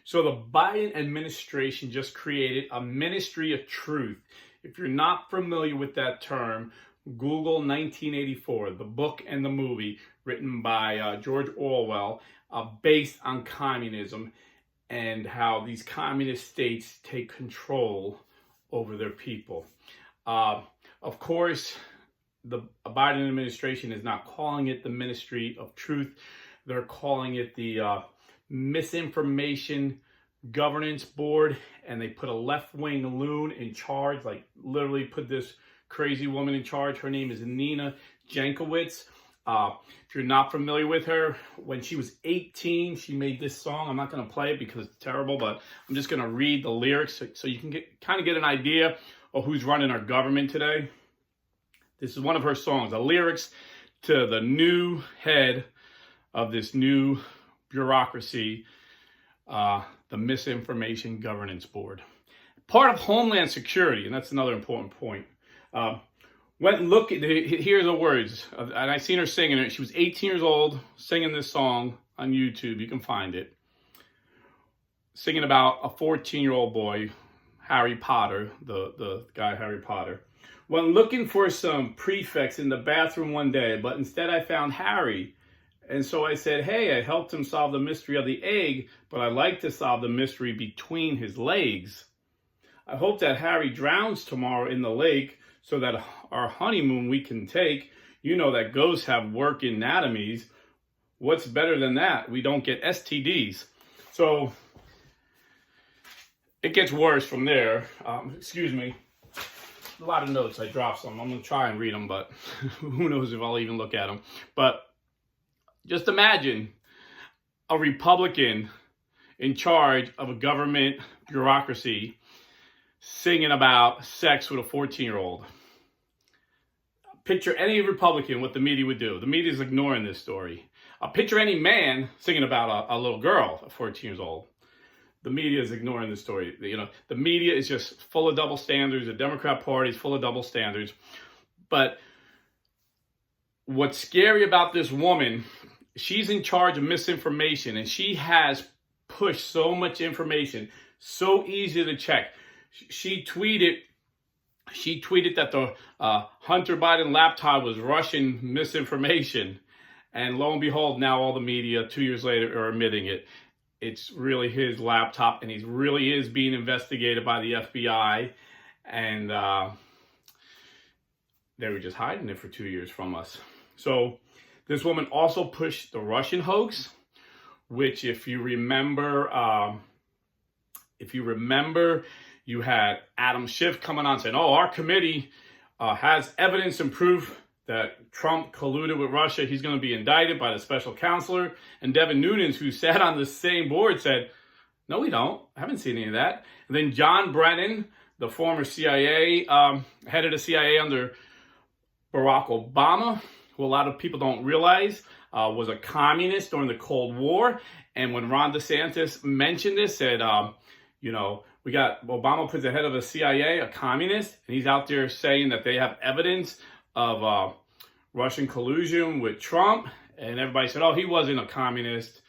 So the Biden administration just created a ministry of truth. If you're not familiar with that term, Google 1984, the book and the movie written by George Orwell, based on communism and how these communist states take control over their people. Of course, the Biden administration is not calling it the Ministry of Truth. They're calling it the Misinformation Governance Board, and they put a left-wing loon in charge, like literally put this crazy woman in charge. Her name is Nina Jankowicz. If you're not familiar with her, when she was 18, she made this song. I'm not going to play it because it's terrible, but I'm just going to read the lyrics so you can kind of get an idea of who's running our government today. This is one of her songs, the lyrics to the new head of this new bureaucracy, the Misinformation Governance Board. Part of Homeland Security, and that's another important point. Went and look at, here's the words, and I seen her singing it. She was 18 years old, singing this song on YouTube. You can find it. Singing about a 14-year-old boy, Harry Potter, the guy Harry Potter. Went looking for some prefects in the bathroom one day, but instead I found Harry. And so I said, hey, I helped him solve the mystery of the egg, but I'd like to solve the mystery between his legs. I hope that Harry drowns tomorrow in the lake so that our honeymoon we can take. You know that ghosts have work anatomies. What's better than that? We don't get STDs. So it gets worse from there. Excuse me. A lot of notes. I dropped some. I'm going to try and read them, but who knows if I'll even look at them. But just imagine a Republican in charge of a government bureaucracy singing about sex with a 14-year-old. Picture any Republican, what the media would do. The media is ignoring this story. Picture any man singing about a little girl, a 14 years old. The media is ignoring this story. The media is just full of double standards. The Democrat Party is full of double standards. But what's scary about this woman, she's in charge of misinformation, and she has pushed so much information, so easy to check. She tweeted that the Hunter Biden laptop was Russian misinformation. And lo and behold, now all the media 2 years later are admitting it. It's really his laptop, and he really is being investigated by the FBI. And they were just hiding it for 2 years from us. So this woman also pushed the Russian hoax, which if you remember, you had Adam Schiff coming on saying, oh, our committee has evidence and proof that Trump colluded with Russia. He's going to be indicted by the special counselor. And Devin Nunes, who sat on the same board, said, no, we don't. I haven't seen any of that. And then John Brennan, the former CIA, head of the CIA under Barack Obama, who a lot of people don't realize was a communist during the Cold War. And when Ron DeSantis mentioned this, said, we got Obama puts the head of the CIA, a communist, and he's out there saying that they have evidence of Russian collusion with Trump. And everybody said, oh, he wasn't a communist.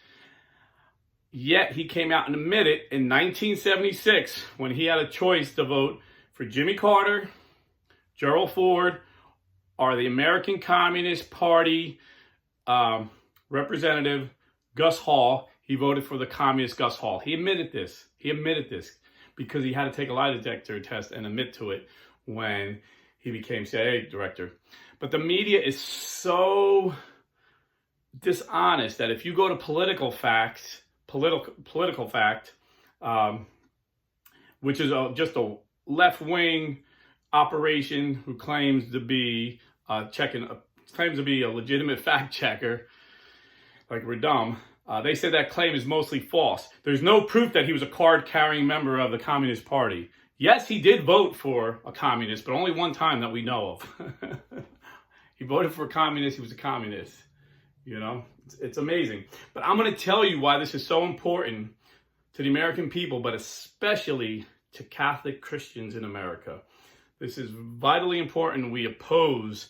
Yet he came out and admitted in 1976, when he had a choice to vote for Jimmy Carter, Gerald Ford, or the American Communist Party representative Gus Hall, he voted for the communist Gus Hall. He admitted this. Because he had to take a lie detector test and admit to it when he became CIA director. But the media is so dishonest that if you go to political fact, which is just a left-wing operation who claims to be a legitimate fact checker, like we're dumb. They said that claim is mostly false. There's no proof that he was a card-carrying member of the Communist Party. Yes, he did vote for a communist, but only one time that we know of. He voted for a communist. He was a communist. It's amazing. But I'm going to tell you why this is so important to the American people, but especially to Catholic Christians in America. This is vitally important. We oppose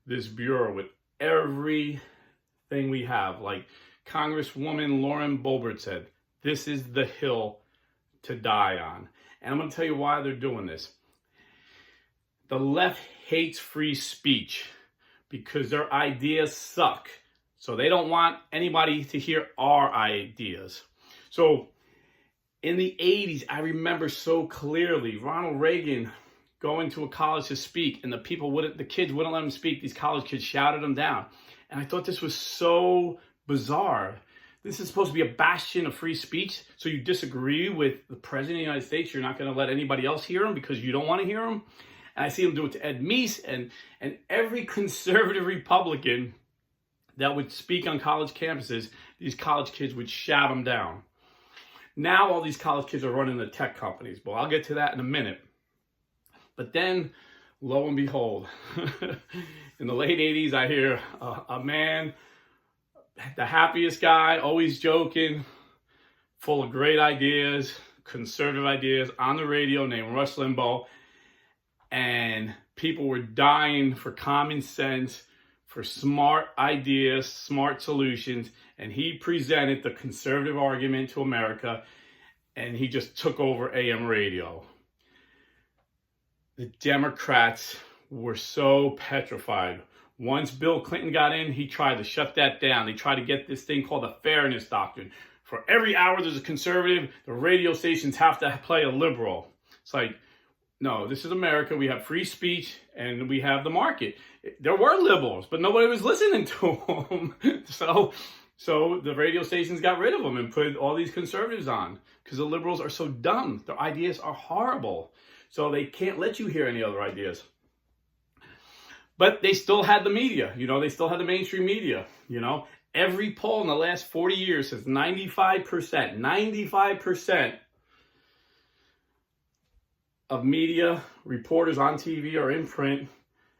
this bureau with everything we have. Like Congresswoman Lauren Boebert said, This is the hill to die on. And I'm going to tell you why they're doing this. The left hates free speech because their ideas suck. So they don't want anybody to hear our ideas. So in the 80s, I remember so clearly Ronald Reagan going to a college to speak, and the kids wouldn't let him speak. These college kids shouted him down. And I thought this was so bizarre. This is supposed to be a bastion of free speech. So you disagree with the president of the United States. You're not going to let anybody else hear him because you don't want to hear him. And I see him do it to Ed Meese and every conservative Republican that would speak on college campuses. These college kids would shout him down. Now all these college kids are running the tech companies. Well, I'll get to that in a minute. But then, lo and behold, in the late 80s, I hear a man, the happiest guy, always joking, full of great ideas, conservative ideas, on the radio, named Rush Limbaugh. And people were dying for common sense, for smart ideas, smart solutions. And he presented the conservative argument to America, and he just took over AM radio. The Democrats were so petrified. Once Bill Clinton got in, he tried to shut that down. They tried to get this thing called the fairness doctrine. For every hour there's a conservative, the radio stations have to play a liberal. It's like, no, this is America. We have free speech and we have the market. There were liberals, but nobody was listening to them. So the radio stations got rid of them and put all these conservatives on because the liberals are so dumb. Their ideas are horrible. So they can't let you hear any other ideas. But they still had the media, they still had the mainstream media, Every poll in the last 40 years says 95% of media, reporters on TV or in print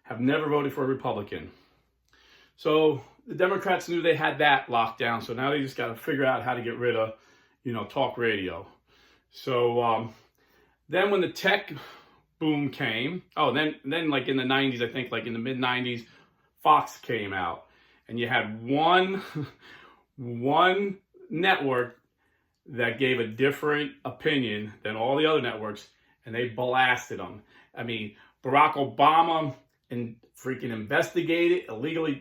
have never voted for a Republican. So the Democrats knew they had that locked down. So now they just got to figure out how to get rid of, talk radio. So, then when the tech boom came, then like in the 90s, I think like in the mid 90s, Fox came out and you had one network that gave a different opinion than all the other networks, and they blasted them. I mean, Barack Obama freaking investigated,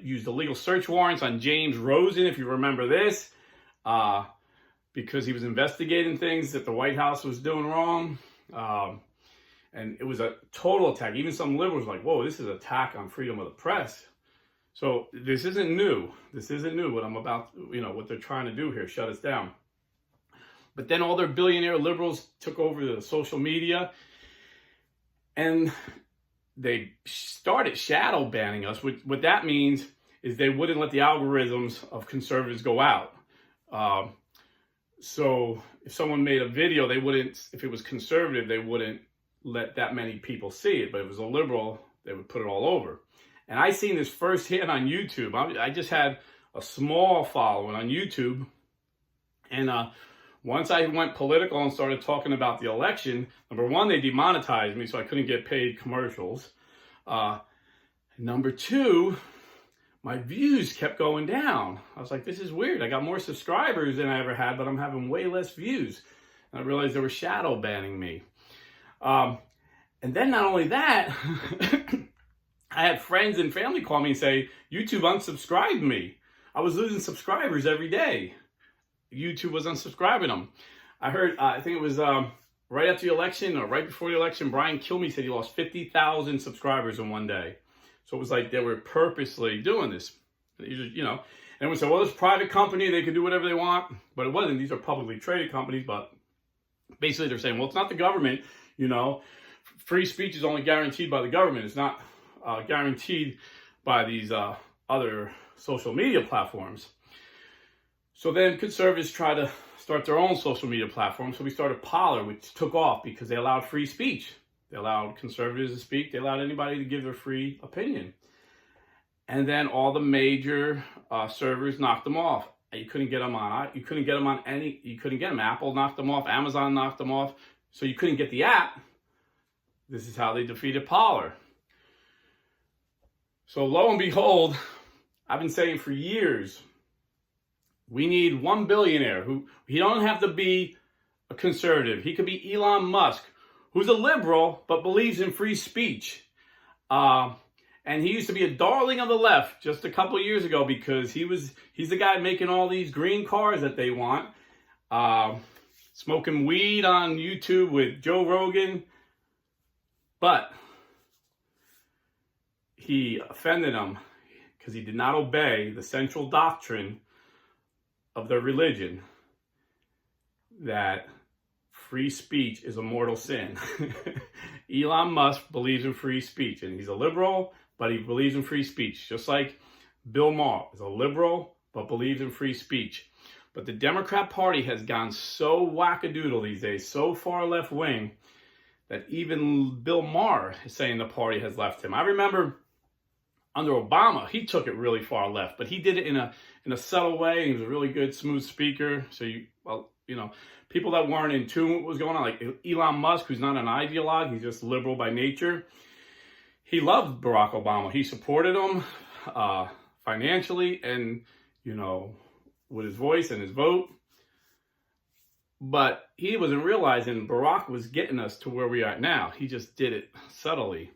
used illegal search warrants on James Rosen, if you remember this, because he was investigating things that the White House was doing wrong. And it was a total attack. Even some liberals were like, whoa, this is an attack on freedom of the press. So this isn't new. This isn't new what I'm about, what they're trying to do here, shut us down. But then all their billionaire liberals took over the social media and they started shadow banning us. What that means is they wouldn't let the algorithms of conservatives go out. So if someone made a video, they wouldn't, if it was conservative, they wouldn't let that many people see it. But if it was a liberal, they would put it all over. And I seen this firsthand on YouTube. I just had a small following on YouTube. And once I went political and started talking about the election, number one, they demonetized me, so I couldn't get paid commercials. Number two, my views kept going down. I was like, this is weird. I got more subscribers than I ever had, but I'm having way less views. And I realized they were shadow banning me. And then not only that, I had friends and family call me and say, YouTube unsubscribed me. I was losing subscribers every day. YouTube was unsubscribing them. I heard, I think it was right after the election or right before the election, Brian Kilmeade said he lost 50,000 subscribers in one day. So it was like they were purposely doing this. And we said, well, it's a private company. They can do whatever they want. But it wasn't. These are publicly traded companies. But basically they're saying, well, it's not the government. Free speech is only guaranteed by the government. It's not guaranteed by these other social media platforms. So then conservatives try to start their own social media platform. So we started Parler, which took off because they allowed free speech. They allowed conservatives to speak. They allowed anybody to give their free opinion. And then all the major servers knocked them off. You couldn't get them on. You couldn't get them on any. You couldn't get them. Apple knocked them off. Amazon knocked them off. So you couldn't get the app. This is how they defeated Parler. So lo and behold, I've been saying for years, We need one billionaire who he don't have to be a conservative. He could be Elon Musk, who's a liberal but believes in free speech. And he used to be a darling of the left just a couple years ago because he's the guy making all these green cars that they want. Smoking weed on YouTube with Joe Rogan. But he offended them because he did not obey the central doctrine of their religion, that free speech is a mortal sin. Elon Musk believes in free speech, and he's a liberal, but he believes in free speech, just like Bill Maher is a liberal, but believes in free speech. But the Democrat Party has gone so wackadoodle these days, so far left wing, that even Bill Maher is saying the party has left him. I remember under Obama, he took it really far left, but he did it in a subtle way. And he was a really good, smooth speaker. So people that weren't in tune with what was going on, like Elon Musk, who's not an ideologue, he's just liberal by nature. He loved Barack Obama. He supported him financially and, with his voice and his vote. But he wasn't realizing Barack was getting us to where we are now. He just did it subtly.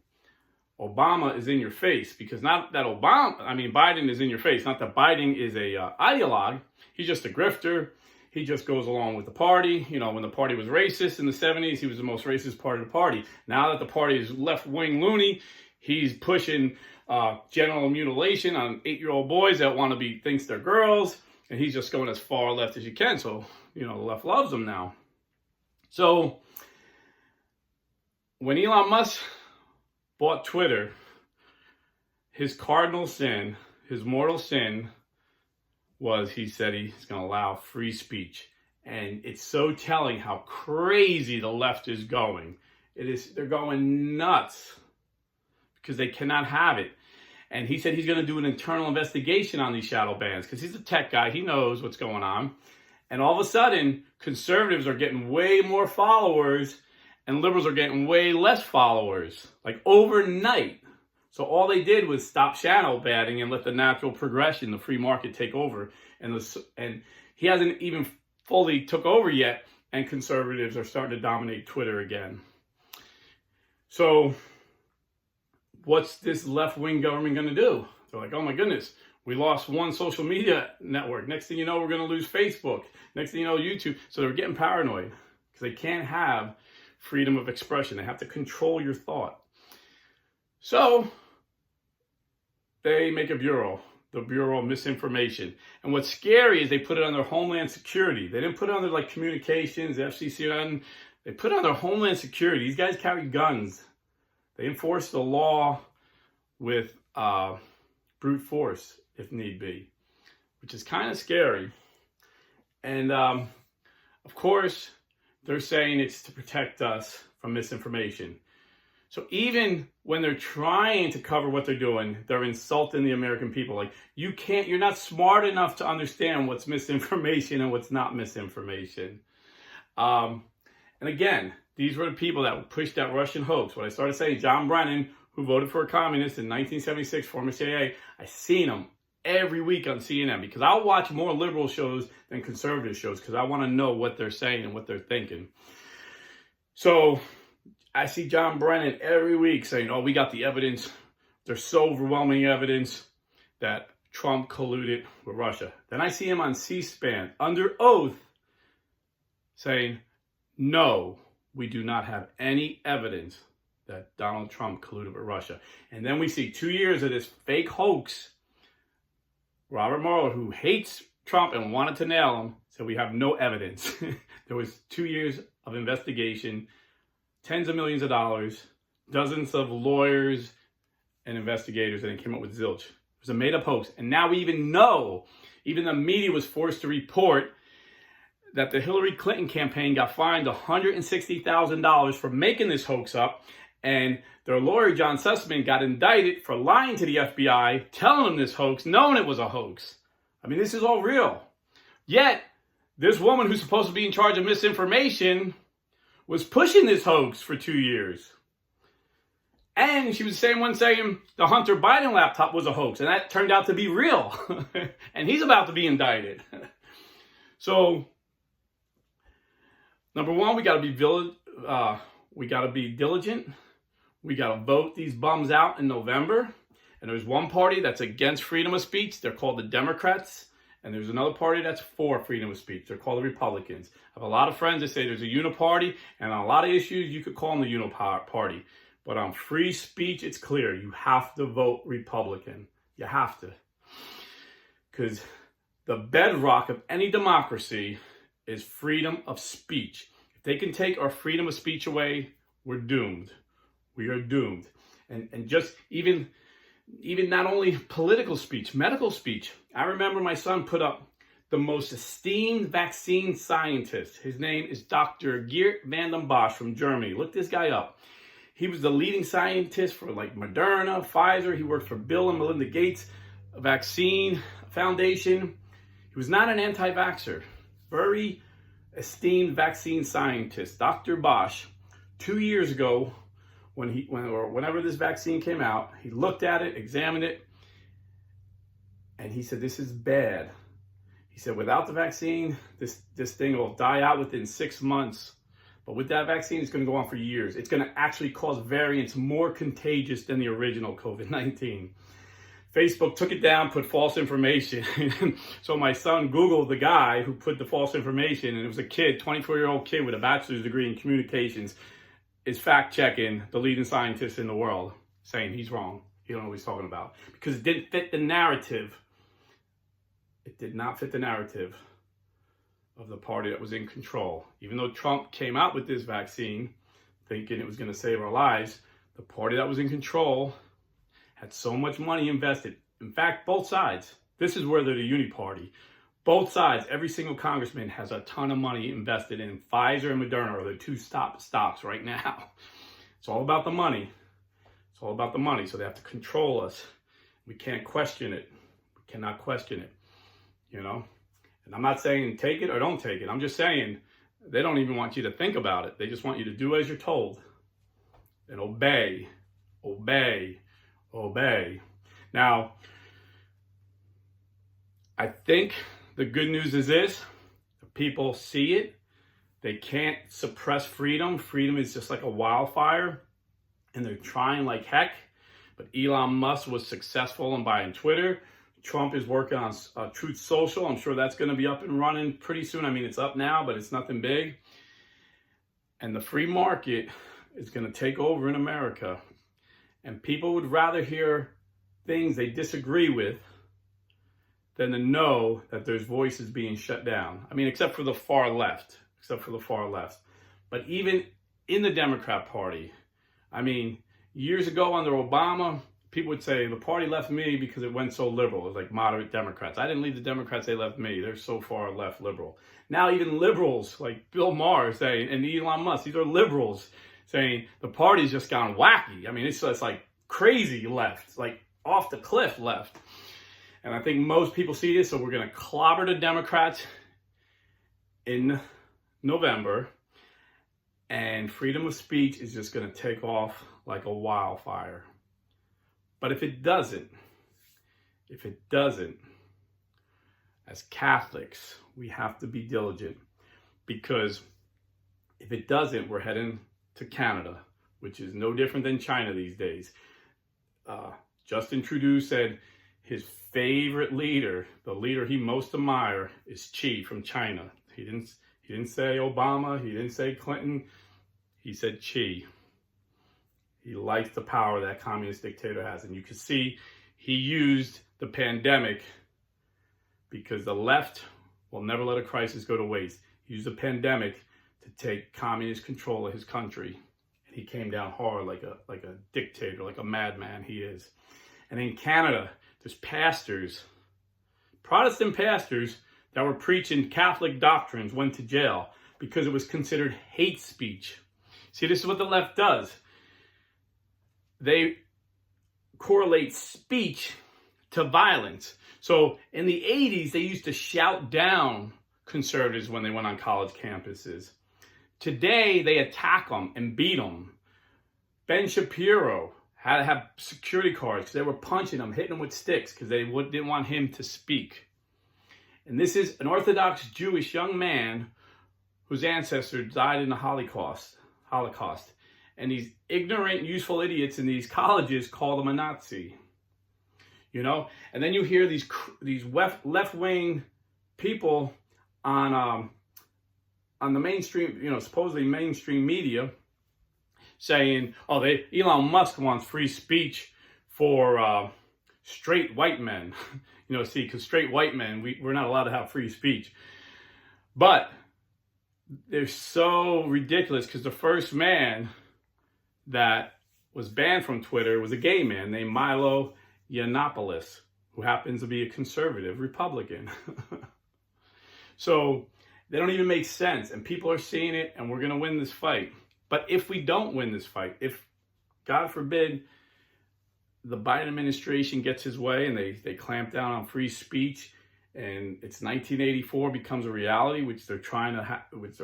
Obama is in your face, because not that Biden is in your face. Not that Biden is a ideologue. He's just a grifter. He just goes along with the party. When the party was racist in the 70s, he was the most racist part of the party. Now that the party is left-wing loony, he's pushing genital mutilation on 8-year-old boys that want to be, thinks they're girls. And he's just going as far left as you can. So, the left loves him now. So, when Elon Musk bought Twitter, his cardinal sin, his mortal sin, was he said he's going to allow free speech. And it's so telling how crazy the left is going. They're going nuts because they cannot have it. And he said he's going to do an internal investigation on these shadow bans because he's a tech guy. He knows what's going on. And all of a sudden, conservatives are getting way more followers and liberals are getting way less followers, like overnight. So all they did was stop shadow banning and let the natural progression, the free market, take over. And he hasn't even fully took over yet, and conservatives are starting to dominate Twitter again. So what's this left-wing government going to do? They're like, oh my goodness, we lost one social media network. Next thing you know, we're going to lose Facebook. Next thing you know, YouTube. So they're getting paranoid because they can't have freedom of expression. They have to control your thought. So they make a bureau, the Bureau of Misinformation. And what's scary is they put it under Homeland Security. They didn't put it under like communications, FCC. They put it under Homeland Security. These guys carry guns. They enforce the law with brute force, if need be, which is kind of scary. And of course, they're saying it's to protect us from misinformation. So even when they're trying to cover what they're doing, they're insulting the American people. Like, you're not smart enough to understand what's misinformation and what's not misinformation. And again, these were the people that pushed that Russian hoax. When I started saying John Brennan, who voted for a communist in 1976, former CIA, I seen him every week on CNN because I'll watch more liberal shows than conservative shows because I want to know what they're saying and what they're thinking. So I see John Brennan every week saying, oh, we got the evidence. There's so overwhelming evidence that Trump colluded with Russia. Then I see him on C-SPAN under oath saying, no, we do not have any evidence that Donald Trump colluded with Russia. And then we see 2 years of this fake hoax. Robert Mueller, who hates Trump and wanted to nail him, said we have no evidence. There was 2 years of investigation, tens of millions of dollars, dozens of lawyers and investigators, and it came up with zilch. It was a made-up hoax. And now we even know, even the media was forced to report that the Hillary Clinton campaign got fined $160,000 for making this hoax up. And their lawyer, John Sussman, got indicted for lying to the FBI, telling them this hoax, knowing it was a hoax. I mean, this is all real. Yet, this woman who's supposed to be in charge of misinformation was pushing this hoax for 2 years. And she was the same one saying the Hunter Biden laptop was a hoax. And that turned out to be real. And he's about to be indicted. So, number one, we got to be diligent. We got to vote these bums out in November. And there's one party that's against freedom of speech. They're called the Democrats. And there's another party that's for freedom of speech. They're called the Republicans. I have a lot of friends that say there's a uniparty, and on a lot of issues, you could call them the uniparty. But on free speech, it's clear. You have to vote Republican. You have to. Because the bedrock of any democracy is freedom of speech. If they can take our freedom of speech away, we're doomed. We are doomed. And just even not only political speech, medical speech. I remember my son put up the most esteemed vaccine scientist. His name is Dr. Geert van den Bosch from Germany. Look this guy up. He was the leading scientist for like Moderna, Pfizer. He worked for Bill and Melinda Gates Vaccine Foundation. He was not an anti-vaxxer. Very esteemed vaccine scientist. Dr. Bosch, 2 years ago, whenever this vaccine came out, he looked at it, examined it, and he said, this is bad. He said, without the vaccine, this thing will die out within 6 months. But with that vaccine, it's going to go on for years. It's going to actually cause variants more contagious than the original COVID-19. Facebook took it down, put false information. So my son Googled the guy who put the false information, and it was a kid, 24-year-old kid with a bachelor's degree in communications, is fact-checking the leading scientist in the world, saying he's wrong. He don't know what he's talking about. Because it didn't fit the narrative. It did not fit the narrative of the party that was in control. Even though Trump came out with this vaccine, thinking it was going to save our lives, the party that was in control had so much money invested. In fact, both sides. This is where they're the uni party. Both sides, every single congressman has a ton of money invested in Pfizer and Moderna, are the two stocks right now. It's all about the money. It's all about the money. So they have to control us. We can't question it. We cannot question it. You know? And I'm not saying take it or don't take it. I'm just saying they don't even want you to think about it. They just want you to do as you're told. And obey. Obey. Obey. Now, I think the good news is this. The people see it. They can't suppress freedom. Freedom is just like a wildfire. And they're trying like heck. But Elon Musk was successful in buying Twitter. Trump is working on Truth Social. I'm sure that's going to be up and running pretty soon. I mean, it's up now, but it's nothing big. And the free market is going to take over in America. And people would rather hear things they disagree with than to know that there's voices being shut down. I mean, except for the far left. But even in the Democrat Party, I mean, years ago under Obama, people would say the party left me because it went so liberal. It was like moderate Democrats. I didn't leave the Democrats, they left me. They're so far left liberal. Now even liberals like Bill Maher saying, and Elon Musk, these are liberals saying the party's just gone wacky. I mean, it's just like crazy left. It's like off the cliff left. And I think most people see this, so we're going to clobber the Democrats in November. And freedom of speech is just going to take off like a wildfire. But if it doesn't, as Catholics, we have to be diligent, because if it doesn't, we're heading to Canada, which is no different than China these days. Justin Trudeau said his favorite leader, the leader he most admires, is Xi from China. He didn't say Obama, he didn't say Clinton, he said Xi. He likes the power that communist dictator has. And you can see he used the pandemic, because the left will never let a crisis go to waste. He used the pandemic to take communist control of his country. And he came down hard like a dictator, like a madman he is. And in Canada, there's pastors, Protestant pastors, that were preaching Catholic doctrines went to jail because it was considered hate speech. See, this is what the left does. They correlate speech to violence. So in the 80s, they used to shout down conservatives when they went on college campuses. Today, they attack them and beat them. Ben Shapiro had to have security cards because they were punching him, hitting him with sticks because they didn't want him to speak. And this is an Orthodox Jewish young man whose ancestors died in the Holocaust. And these ignorant, useful idiots in these colleges called him a Nazi. You know? And then you hear these left-wing people on the mainstream, you know, supposedly mainstream media saying, oh, Elon Musk wants free speech for straight white men. You know, see, because straight white men, we're not allowed to have free speech. But they're so ridiculous because the first man that was banned from Twitter was a gay man named Milo Yiannopoulos, who happens to be a conservative Republican. So they don't even make sense, and people are seeing it, and we're going to win this fight. But if we don't win this fight, if, God forbid, the Biden administration gets his way and they clamp down on free speech, and it's 1984 becomes a reality, which they're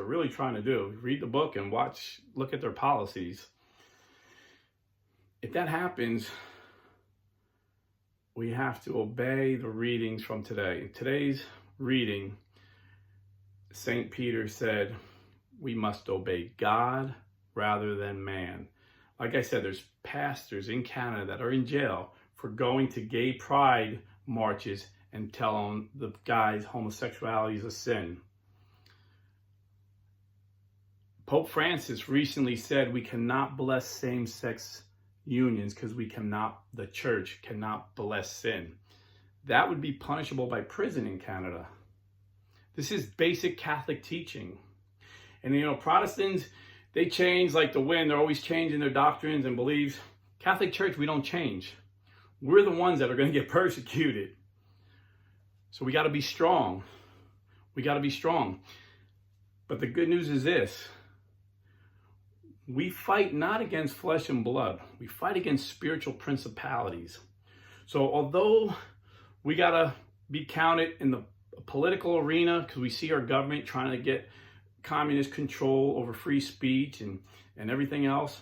really trying to do. Read the book and look at their policies. If that happens, we have to obey the readings from today. In today's reading, St. Peter said, we must obey God rather than man. Like I said, there's pastors in Canada that are in jail for going to gay pride marches and telling the guys homosexuality is a sin. Pope Francis recently said we cannot bless same-sex unions because the church cannot bless sin. That would be punishable by prison in Canada. This is basic Catholic teaching. And you know, Protestants, they change like the wind. They're always changing their doctrines and beliefs. Catholic Church, we don't change. We're the ones that are going to get persecuted. So we got to be strong. We got to be strong. But the good news is this. We fight not against flesh and blood. We fight against spiritual principalities. So although we got to be counted in the political arena because we see our government trying to get communist control over free speech and everything else,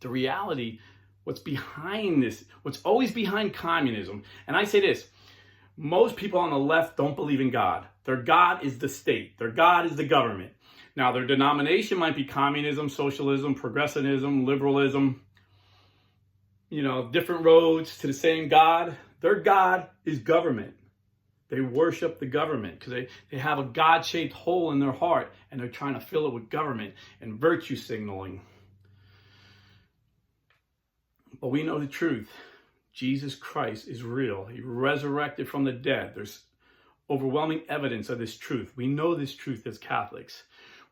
the reality, what's behind this, what's always behind communism, and I say this, most people on the left don't believe in God. Their God is the state. Their God is the government. Now, their denomination might be communism, socialism, progressivism, liberalism, you know, different roads to the same God. Their God is government. They worship the government because they have a God-shaped hole in their heart and they're trying to fill it with government and virtue signaling. But we know the truth. Jesus Christ is real. He resurrected from the dead. There's overwhelming evidence of this truth. We know this truth as Catholics.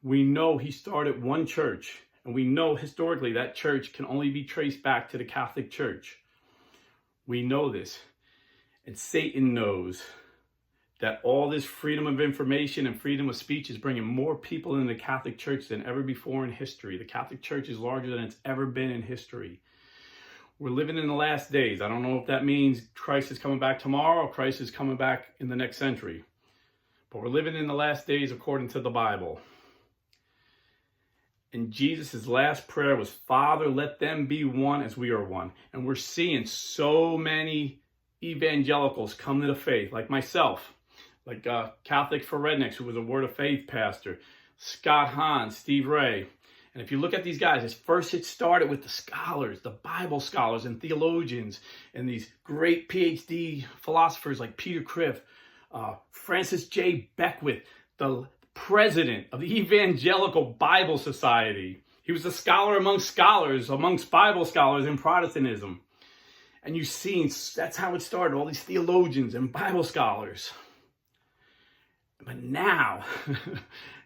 We know he started one church, and we know historically that church can only be traced back to the Catholic Church. We know this. And Satan knows that all this freedom of information and freedom of speech is bringing more people into the Catholic Church than ever before in history. The Catholic Church is larger than it's ever been in history. We're living in the last days. I don't know if that means Christ is coming back tomorrow or Christ is coming back in the next century. But we're living in the last days according to the Bible. And Jesus' last prayer was, Father, let them be one as we are one. And we're seeing so many evangelicals come to the faith, like myself, like Catholic for Rednecks, who was a Word of Faith pastor, Scott Hahn, Steve Ray. And if you look at these guys, it started with the scholars, the Bible scholars and theologians, and these great PhD philosophers like Peter Criff, Francis J. Beckwith, the president of the Evangelical Bible Society. He was a scholar amongst Bible scholars in Protestantism. And you've seen, that's how it started, all these theologians and Bible scholars. But now,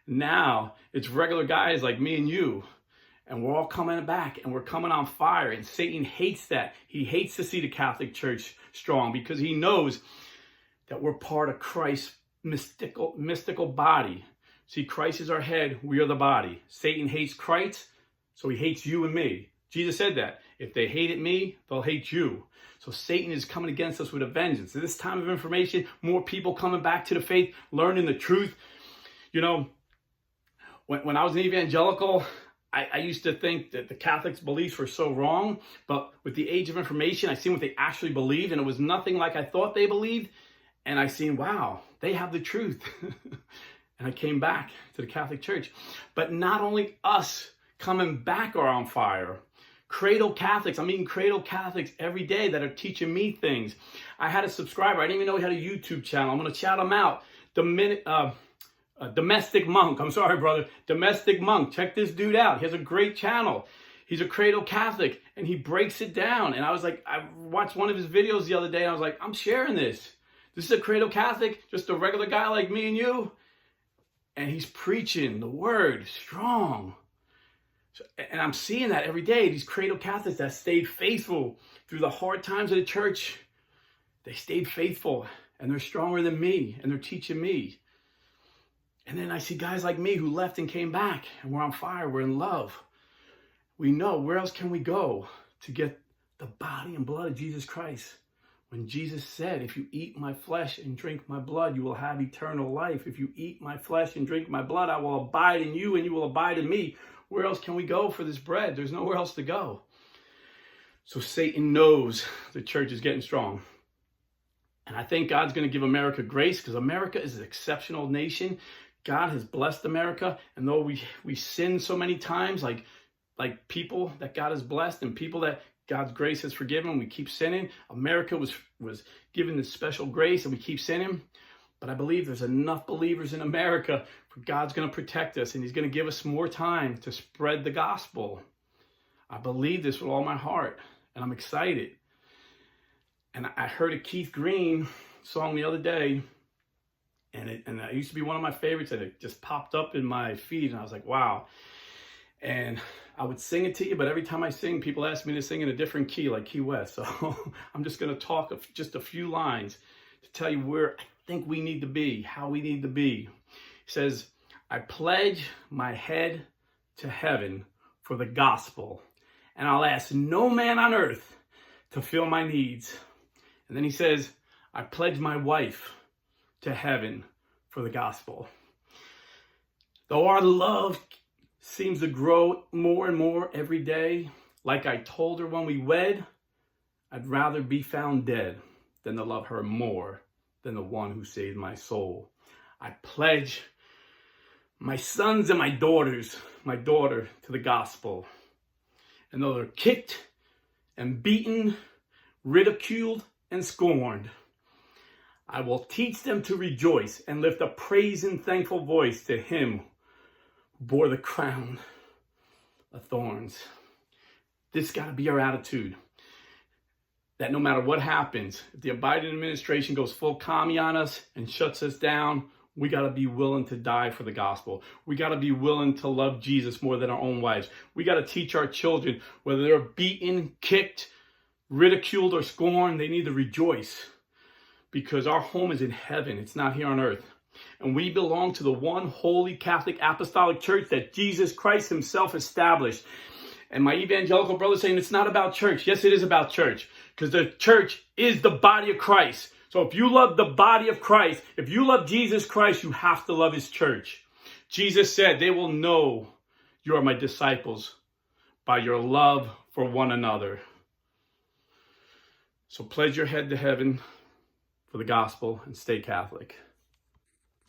now it's regular guys like me and you, and we're all coming back and we're coming on fire, and Satan hates that. He hates to see the Catholic Church strong because he knows that we're part of Christ's mystical body. See, Christ is our head, we are the body. Satan hates Christ, so he hates you and me. Jesus said that. If they hated me, they'll hate you. So Satan is coming against us with a vengeance. At this time of information, more people coming back to the faith, learning the truth. You know, when I was an evangelical, I used to think that the Catholics' beliefs were so wrong. But with the age of information, I seen what they actually believed, and it was nothing like I thought they believed. And I seen, wow, they have the truth. And I came back to the Catholic Church. But not only us coming back are on fire. Cradle Catholics, I'm meeting Cradle Catholics every day that are teaching me things. I had a subscriber, I didn't even know he had a YouTube channel. I'm going to shout him out. Domestic Monk, I'm sorry, brother. Domestic Monk, check this dude out. He has a great channel. He's a Cradle Catholic, and he breaks it down. And I was like, I watched one of his videos the other day, and I was like, I'm sharing this. This is a Cradle Catholic, just a regular guy like me and you. And he's preaching the word strong. And I'm seeing that every day. These Cradle Catholics that stayed faithful through the hard times of the church, they stayed faithful, and they're stronger than me, and they're teaching me. And then I see guys like me who left and came back, and we're on fire, we're in love. We know, where else can we go to get the body and blood of Jesus Christ? When Jesus said, if you eat my flesh and drink my blood, you will have eternal life. If you eat my flesh and drink my blood, I will abide in you and you will abide in me. Where else can we go for this bread? There's nowhere else to go. So Satan knows the church is getting strong. And I think God's going to give America grace, because America is an exceptional nation. God has blessed America. And though we sin so many times, like people that God has blessed and people that God's grace has forgiven, we keep sinning. America was given this special grace and we keep sinning. But I believe there's enough believers in America for God's going to protect us, and he's going to give us more time to spread the gospel. I believe this with all my heart, and I'm excited. And I heard a Keith Green song the other day, and it used to be one of my favorites, and it just popped up in my feed, and I was like, wow. And I would sing it to you, but every time I sing, people ask me to sing in a different key, like Key West. So I'm just going to talk just a few lines to tell you where I think we need to be, how we need to be. He says, I pledge my head to heaven for the gospel, and I'll ask no man on earth to fill my needs. And then he says, I pledge my wife to heaven for the gospel. Though our love seems to grow more and more every day, like I told her when we wed, I'd rather be found dead than to love her more than the one who saved my soul. I pledge my sons and my daughter to the gospel. And though they're kicked and beaten, ridiculed and scorned, I will teach them to rejoice and lift a praise and thankful voice to him who bore the crown of thorns. This got to be our attitude. That no matter what happens, if the Biden administration goes full commie on us and shuts us down, we got to be willing to die for the gospel. We got to be willing to love Jesus more than our own lives. We got to teach our children, whether they're beaten, kicked, ridiculed, or scorned, they need to rejoice, because our home is in heaven. It's not here on earth. And we belong to the one holy Catholic Apostolic Church that Jesus Christ himself established. And my evangelical brother saying it's not about church. Yes, it is about church, because the church is the body of Christ. So if you love the body of Christ, if you love Jesus Christ, you have to love his church. Jesus said, they will know you are my disciples by your love for one another. So pledge your head to heaven for the gospel and stay Catholic.